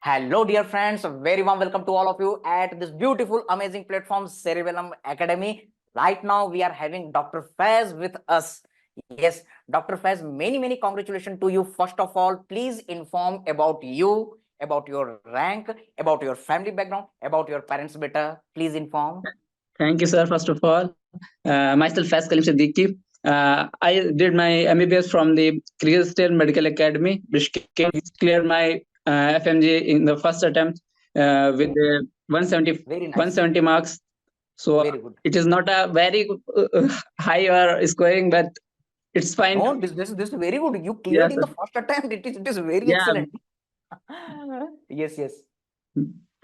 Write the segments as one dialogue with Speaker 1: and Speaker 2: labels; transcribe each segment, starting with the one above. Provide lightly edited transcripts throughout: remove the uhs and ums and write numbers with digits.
Speaker 1: Hello, dear friends. A very warm welcome to all of you at this beautiful, amazing platform, Cerebellum Academy. Right now, we are having Dr. Faz with us. Yes, Dr. Faz, many congratulations to you. First of all, please inform about you, about your rank, about your family background, about your parents better. Please inform.
Speaker 2: Thank you, sir. First of all, myself Faiz Kalim Siddiqui. I did my MBBS from the Creel State Medical Academy, Bishkek. Cleared my FMG in the first attempt with the 170
Speaker 1: Very nice.
Speaker 2: 170 marks. So
Speaker 1: Very good.
Speaker 2: it is not a very high or scoring, but it's fine.
Speaker 1: No, this is very good. You cleared
Speaker 2: Yes,
Speaker 1: in
Speaker 2: sir.
Speaker 1: the first attempt. It is very
Speaker 2: Yeah.
Speaker 1: excellent. Yes. Yes,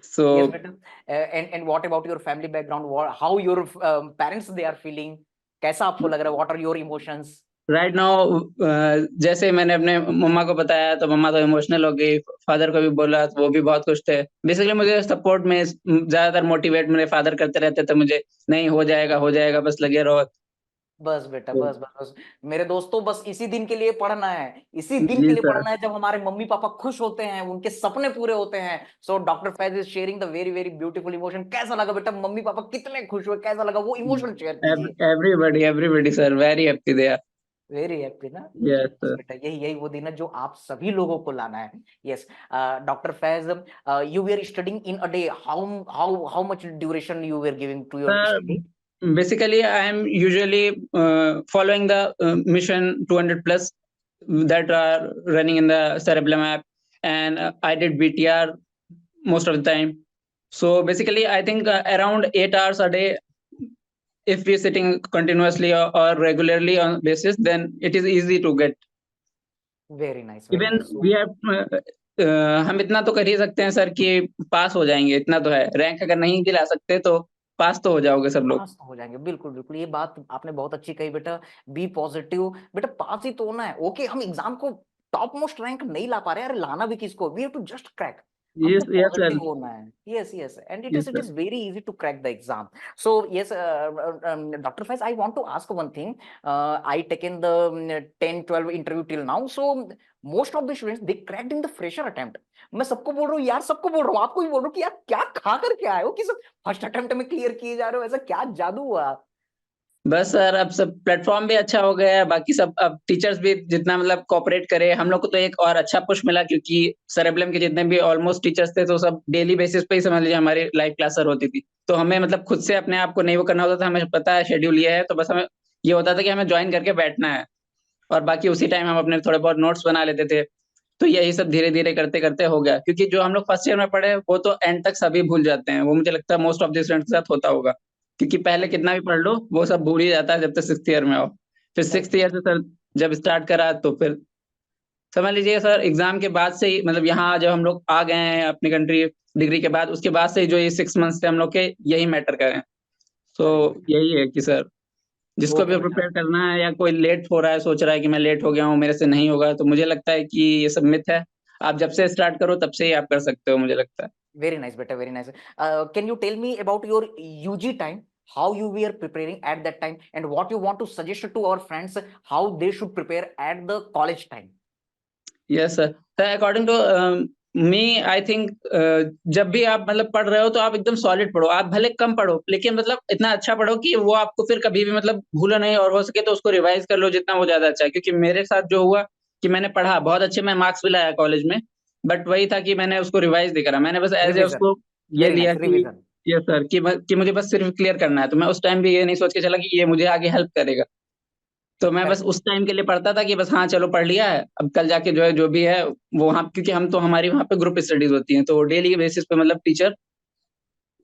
Speaker 2: So
Speaker 1: better. And what about your family background? How your parents they are feeling? कैसा आपको लग रहा है? What are your emotions?
Speaker 2: Right now जैसे मैंने अपने मम्मा को बताया तो मम्मा तो इमोशनल हो गई, फादर को भी बोला तो वो भी बहुत खुश थे। बेसिकली मुझे सपोर्ट में ज्यादातर मोटिवेट मेरे फादर करते रहते थे मुझे, नहीं हो जाएगा बस लगे रहो।
Speaker 1: बस बेटा,
Speaker 2: तो
Speaker 1: बस मेरे दोस्तों, बस इसी दिन के लिए पढ़ना है, इसी दिन
Speaker 2: जी
Speaker 1: के लिए
Speaker 2: सर।
Speaker 1: पढ़ना है जब हमारे मम्मी पापा खुश होते हैं, उनके सपने पूरे होते हैं। So doctor Faiz is sharing the very beautiful emotion. कैसा लगा बेटा? मम्मी पापा कितने खुश हुए, कैसा लगा वो इमोशन शेयर कीजिए।
Speaker 2: Everybody sir very happy they are.
Speaker 1: Very happy ना?
Speaker 2: Yes
Speaker 1: yes
Speaker 2: sir.
Speaker 1: बेटा, यही वो दिन है जो आप सभी लोगों को लाना है। Yes doctor Faiz, you were studying in a day, how much duration you were giving to your
Speaker 2: sir
Speaker 1: study?
Speaker 2: basically I am usually following the mission 200 plus that are running in the Cerebellum app, and I did BTR most of the time. So basically, I think around 8 hours a day, if we're sitting continuously or regularly on basis, then it is easy to get.
Speaker 1: Very nice, very
Speaker 2: Even
Speaker 1: nice.
Speaker 2: we have हम इतना तो कर ही सकते हैं sir कि पास हो जाएंगे, इतना तो है। रैंक अगर नहीं दिला सकते तो पास तो हो जाओगे सब लोग।
Speaker 1: पास तो हो जाएंगे, बिल्कुल ये बात आपने बहुत अच्छी कही बेटा। बी पॉजिटिव बेटा, पास ही तो होना है। ओके, हम एग्जाम को टॉप मोस्ट रैंक नहीं ला पा रहे, अरे लाना भी किसको, we have to just crack. हमको
Speaker 2: Yes, yes, sir.
Speaker 1: पॉजिटिव होना है। Yes and it
Speaker 2: Yes,
Speaker 1: is
Speaker 2: sir.
Speaker 1: Very easy to crack the exam. So yes doctor Faiz, I want to ask one thing. I taken the 10-12 interview till now, so most of the students they cracked in the fresher attempt. मैं सबको बोल रहा हूँ यार, सबको बोल रहा हूँ, आपको भी बोल रहा हूँ कि यार क्या खा करके आए हो कि सब फर्स्ट अटेम्प्ट में क्लियर किए जा रहे हो, ऐसा क्या जादू हुआ?
Speaker 2: बस सर अब सब प्लेटफॉर्म भी अच्छा हो गया है, बाकी सब अब टीचर्स भी जितना मतलब कोऑपरेट करे, हम लोग को तो एक और अच्छा पुश मिला क्योंकि सेरेब्रम के जितने भी ऑलमोस्ट टीचर्स थे तो सब डेली बेसिस पे ही समझ लीजिए हमारी लाइव क्लास सर होती थी। तो हमें मतलब खुद से अपने आप को नहीं वो करना होता था, हमें पता है शेड्यूल ये है, तो बस हमें ये होता था कि हमें ज्वाइन करके बैठना है और बाकी उसी टाइम हम अपने थोड़े बहुत नोट्स बना लेते थे। तो यही सब धीरे-धीरे करते-करते हो गया, क्योंकि जो हम लोग फर्स्ट ईयर में पढ़े वो तो एंड तक सभी भूल जाते हैं। वो मुझे लगता है मोस्ट ऑफ द स्टूडेंट्स के साथ होता होगा, क्योंकि पहले कितना भी पढ़ लो वो सब भूल ही जाता है जब तक 6th ईयर में आओ। फिर 6th
Speaker 1: करेक्ट।
Speaker 2: ईयर से सर जब स्टार्ट करा तो फिर समझ लीजिए सर एग्ज़ाम के बाद से ही मतलब यहाँ जब हम लोग आ गए हैं अपनी कंट्री डिग्री के बाद, उसके बाद से ही जो ये 6 मंथ्स थे हम लोग के यही मैटर कर रहे हैं।
Speaker 1: करेक्ट
Speaker 2: सो
Speaker 1: बेटा।
Speaker 2: यही है कि सर जिसको
Speaker 1: ओके
Speaker 2: भी
Speaker 1: बेटा।
Speaker 2: प्रिपेयर करना है या कोई लेट हो रहा है, सोच रहा है कि मैं लेट हो गया हूँ, मेरे से नहीं होगा, तो मुझे लगता है कि ये सब मिथ है। आप जब से स्टार्ट करो तब से ही आप कर सकते हो मुझे लगता है।
Speaker 1: वेरी नाइस बेटा, very nice. Can you tell me about your UG time, how you were preparing at that time and what you want to suggest to our friends how they should prepare at the college time?
Speaker 2: Yes sir. Sir according to me I think जब भी आप मतलब पढ़ रहे हो तो आप एकदम सॉलिड पढ़ो। आप भले कम पढ़ो लेकिन मतलब इतना अच्छा पढ़ो कि वो आपको फिर कभी भी मतलब भूलो नहीं, और हो सके तो उसको रिवाइज़ कर लो जितना वो ज़्यादा अच्छा है। क्योंकि मेरे साथ जो हुआ कि मैंने पढ़ा, बहुत अच्छे मैं मार्क्स भी लाया कॉलेज में, बट वही था कि मैंने उसको रिवाइज़ नहीं करा। मैंने बस ऐज़ ए
Speaker 1: रिवीजन।
Speaker 2: उसको ये
Speaker 1: वेरी
Speaker 2: लिया
Speaker 1: नाइस,
Speaker 2: कि
Speaker 1: रिवीजन।
Speaker 2: यस सर कि मुझे बस सिर्फ़ क्लियर करना है। तो मैं उस टाइम भी ये नहीं सोच के चला कि ये मुझे आगे हेल्प करेगा। तो मैं बस
Speaker 1: करेक्ट।
Speaker 2: उस टाइम के लिए पढ़ता था कि बस हाँ, चलो पढ़ लिया है, अब कल जाके जो है जो भी है वो वहाँ, क्योंकि हम तो हमारी वहाँ पे ग्रुप स्टडीज़ होती हैं, तो डेली के बेसिस पे मतलब टीचर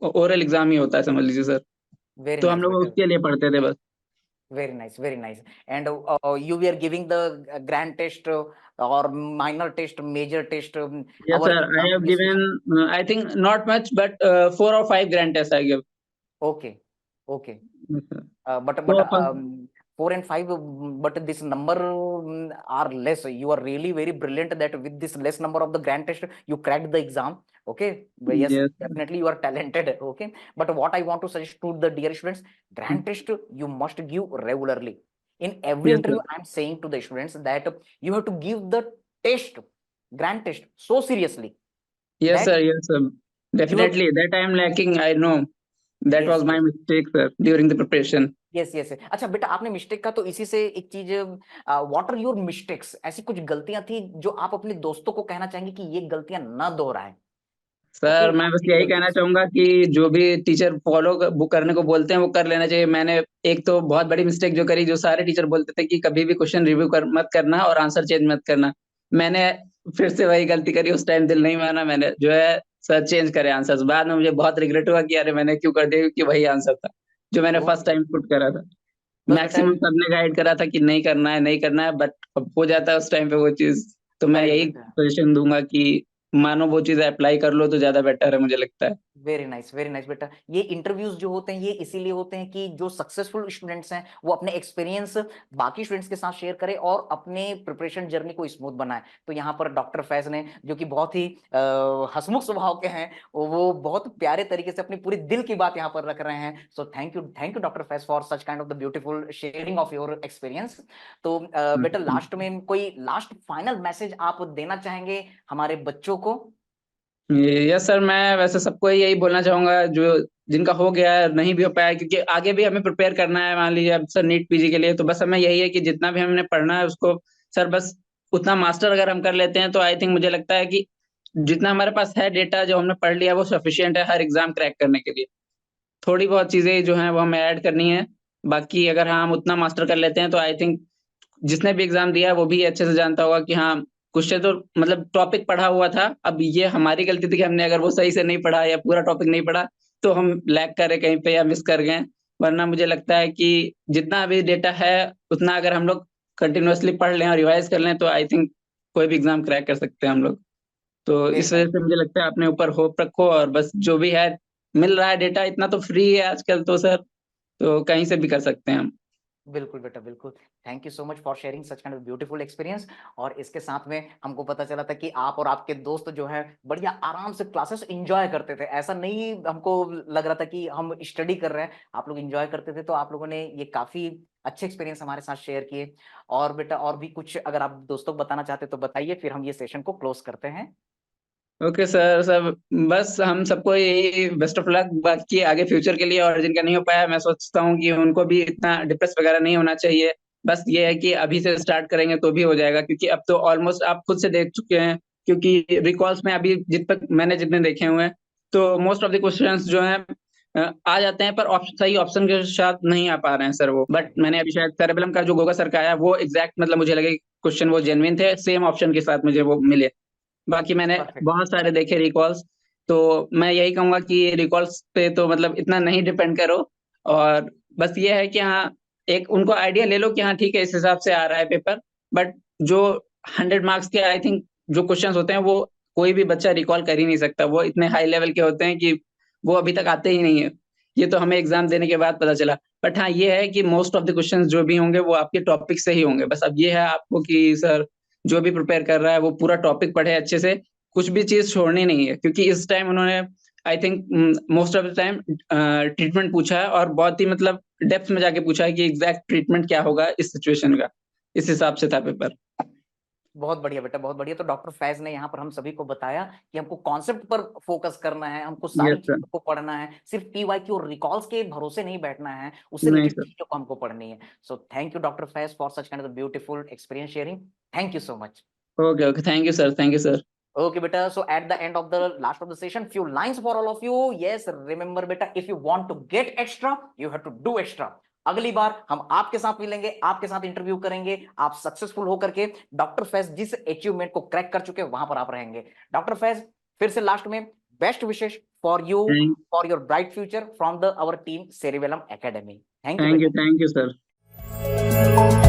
Speaker 2: ओरल एग्ज़ाम ही होता है समझ लीजिए सर।
Speaker 1: वेरी
Speaker 2: तो हम
Speaker 1: नाइस
Speaker 2: लोग
Speaker 1: बेटा।
Speaker 2: उसके लिए पढ़ते थे बस।
Speaker 1: Very nice, very nice. And you were giving the grand test or minor test, major test.
Speaker 2: Yes
Speaker 1: Our
Speaker 2: sir, I
Speaker 1: exam
Speaker 2: have given
Speaker 1: preparation.
Speaker 2: I think not much but 4 or 5 grand tests I give.
Speaker 1: Okay, okay.
Speaker 2: Yes sir.
Speaker 1: But
Speaker 2: So first
Speaker 1: 4 and 5, but this number are less. You are really very brilliant that with this less number of the grand test, you cracked the exam. Okay, but yes,
Speaker 2: yes,
Speaker 1: definitely you are talented. Okay, but what I want to suggest to the dear students, grand test you must give regularly. In every
Speaker 2: yes sir.
Speaker 1: interview, I'm saying to the students that you have to give the test, grand test, so seriously.
Speaker 2: Yes,
Speaker 1: That
Speaker 2: sir. Yes, sir.
Speaker 1: you have,
Speaker 2: Definitely. That I am lacking. I know. That
Speaker 1: yes,
Speaker 2: was my
Speaker 1: yes,
Speaker 2: mistake, sir, during the preparation.
Speaker 1: Yes yes. अच्छा बेटा, आपने mistake का तो इसी से एक चीज, what are your mistakes, ऐसी कुछ गलतियां थी जो आप अपने दोस्तों को कहना चाहेंगे कि ये गलतियां ना दोहराएं? ओके,
Speaker 2: सर, मैं बस
Speaker 1: आपकी
Speaker 2: यही
Speaker 1: गलती
Speaker 2: कहना चाहूँगा कि जो भी टीचर फ़ॉलो वो करने को बोलते हैं, वो कर लेना चाहिए। मैंने एक तो बहुत बड़ी मिस्टेक जो करी, जो सारे टीचर बोलते थे कि कभी भी क्वेश्चन रिव्यू मत करना और आंसर चेंज मत करना। मैंने फिर से वही गलती करी, उस टाइम दिल नहीं माना, मैंने जो है सर चेंज करे आंसर्स। बाद में मुझे बहुत रिग्रेट हुआ कि अरे मैंने क्यों कर दिया, क्योंकि वही आंसर था, जो मैंने फर्स्ट
Speaker 1: ओके,
Speaker 2: टाइम पुट करा था।
Speaker 1: बस बेटा,
Speaker 2: मैक्सिमम सबने गाइड करा था कि नहीं करना है, नहीं करना है, बट अब हो जाता है उस टाइम पे वो चीज़। तो मैं
Speaker 1: करेक्ट
Speaker 2: यही
Speaker 1: बेटा।
Speaker 2: सजेशन दूँगा कि मानो वो चीज़ अप्लाई कर लो तो ज़्यादा बेटर है, मुझे लगता है।
Speaker 1: वेरी नाइस बेटा। ये इंटरव्यूज जो होते हैं ये इसीलिए होते हैं कि जो सक्सेसफुल स्टूडेंट्स हैं वो अपने एक्सपीरियंस बाकी स्टूडेंट्स के साथ शेयर करें और अपने प्रिपरेशन जर्नी को स्मूथ बनाए। तो यहाँ पर डॉक्टर फैज ने, जो कि बहुत ही हंसमुख स्वभाव के हैं, वो बहुत प्यारे तरीके से अपनी पूरी दिल की बात यहाँ पर रख रहे हैं। So thank you doctor Faiz for such kind of the beautiful sharing of your experience. तो बेटा, लास्ट में कोई लास्ट फाइनल मैसेज आप देना चाहेंगे हमारे बच्चों को?
Speaker 2: यस सर, मैं वैसे सबको यही बोलना चाहूँगा जो जिनका हो गया है, नहीं भी हो पाया, क्योंकि आगे भी हमें प्रिपेयर करना है, मान लीजिए अब सर नीट पीजी के लिए, तो बस हमें यही है कि जितना भी हमने पढ़ना है उसको सर बस उतना मास्टर अगर हम कर लेते हैं तो आई थिंक मुझे लगता है कि जितना हमारे पास है डेटा जो हमने पढ़ लिया वो सफिशिएंट है हर एग्ज़ाम क्रैक करने के लिए। थोड़ी बहुत चीज़ें जो हैं वो हमें ऐड करनी है, बाकी अगर हम उतना मास्टर कर लेते हैं तो आई थिंक जिसने भी एग्ज़ाम दिया है वो भी अच्छे से जानता होगा कि हाँ, क्वेश्चन तो मतलब टॉपिक पढ़ा हुआ था। अब ये हमारी गलती थी कि हमने अगर वो सही से नहीं पढ़ा या पूरा टॉपिक नहीं पढ़ा, तो हम लैग कर रहे कहीं पे या मिस कर गए। वरना मुझे लगता है कि जितना भी डेटा है, उतना अगर हम लोग कंटीन्यूअसली पढ़ लें और रिवाइज़ कर लें, तो आई थिंक कोई भी एग्ज़ाम क्रैक कर सकते हैं हम लोग। तो
Speaker 1: वेरी
Speaker 2: इस वजह
Speaker 1: नाइस।
Speaker 2: से मुझे लगता है अपने ऊपर होप रखो और बस जो भी है, मिल रहा है डेटा इतना तो फ्री है आजकल तो सर, तो कहीं से भी कर सकते हैं हम।
Speaker 1: बिल्कुल बेटा, बिल्कुल। Thank you so much for sharing such kind of beautiful experience. और इसके साथ में हमको पता चला था कि आप और आपके दोस्त जो है बढ़िया आराम से क्लासेस एंजॉय करते थे। ऐसा नहीं हमको लग रहा था कि हम स्टडी कर रहे हैं, आप लोग एंजॉय करते थे। तो आप लोगों ने ये काफी अच्छे एक्सपीरियंस हमारे साथ शेयर किए। और बेटा, और भी कुछ अगर आप दोस्तों को बताना चाहते तो बताइए, फिर हम ये सेशन को क्लोज करते हैं।
Speaker 2: ओके सर, सब बस हम सबको यही बेस्ट ऑफ लक बाकी आगे फ्यूचर के लिए, और जिनका नहीं हो पाया मैं सोचता हूँ कि उनको भी इतना डिप्रेस वगैरह नहीं होना चाहिए। बस ये है कि अभी से स्टार्ट करेंगे तो भी हो जाएगा, क्योंकि अब तो ऑलमोस्ट आप खुद से देख चुके हैं, क्योंकि रिकॉल्स में अभी जितने देखे हुए हैं, तो मोस्ट ऑफ द क्वेश्चंस जो हैं आ जाते हैं, पर सही ऑप्शन के साथ नहीं आ पा रहे हैं सर वो। बट मैंने अभी शायद सेरेबेलम का जो गोगा सर का आया वो एग्जैक्ट मतलब मुझे लगे क्वेश्चन वो जेन्युइन थे, सेम ऑप्शन के साथ मुझे वो मिले। बाकी मैंने
Speaker 1: परफेक्ट।
Speaker 2: बहुत सारे देखे रिकॉल्स, तो मैं यही कहूँगा कि रिकॉल्स पे तो मतलब इतना नहीं डिपेंड करो, और बस ये है कि हाँ, एक उनको आइडिया ले लो कि हाँ, ठीक है, इस हिसाब से आ रहा है पेपर। बट जो 100 मार्क्स के आई थिंक जो क्वेश्चंस होते हैं, वो कोई भी बच्चा रिकॉल कर ही नहीं सकता। वो इतने हाई लेवल के होते हैं कि वो अभी तक आते ही नहीं है। ये तो हमें एग्ज़ाम देने के बाद पता चला। बट हाँ, ये है कि मोस्ट ऑफ द क्वेश्चंस जो भी होंगे, वो आपके टॉपिक से ही होंगे। बस अब ये है आपको कि सर जो भी प्रिपेयर कर रहा है वो पूरा टॉपिक पढ़े अच्छे से, कुछ भी चीज़ छोड़नी नहीं है, क्योंकि इस टाइम उन्होंने I think most of the time treatment पूछा है, और बहुत ही मतलब डेप्थ में जाके पूछा है कि एग्ज़ैक्ट ट्रीटमेंट क्या होगा इस सिचुएशन का। इस हिसाब से था पेपर।
Speaker 1: बहुत बढ़िया बेटा, बहुत बढ़िया। तो डॉक्टर फैज ने यहाँ पर हम सभी को बताया कि हमको कॉन्सेप्ट पर फोकस करना है, हमको सारी
Speaker 2: यस सर।
Speaker 1: चीजों को पढ़ना है, सिर्फ पीवाईक्यू और रिकॉल्स के भरोसे नहीं बैठना है, उससे
Speaker 2: नहीं
Speaker 1: रिलेटेड
Speaker 2: सर।
Speaker 1: चीजों को हमको पढ़नी है। So thank you doctor Faiz for such kind of beautiful experience sharing. Thank you so much.
Speaker 2: Okay, okay. Thank you sir, thank you sir.
Speaker 1: Okay, beta. So at the end of the last of the session, few lines for all of you. Yes, remember, beta, if you want to get extra, you have to do extra. अगली बार हम आपके साथ मिलेंगे, आपके साथ interview करेंगे, आप successful होकर के डॉक्टर फैज जिस अचीवमेंट को क्रैक कर चुके हैं वहां पर आप रहेंगे। डॉक्टर फैज, फिर से लास्ट में best wishes for you,
Speaker 2: thank
Speaker 1: for your bright future from the our team Cerebellum Academy. Thank you बेटा।
Speaker 2: Thank you sir.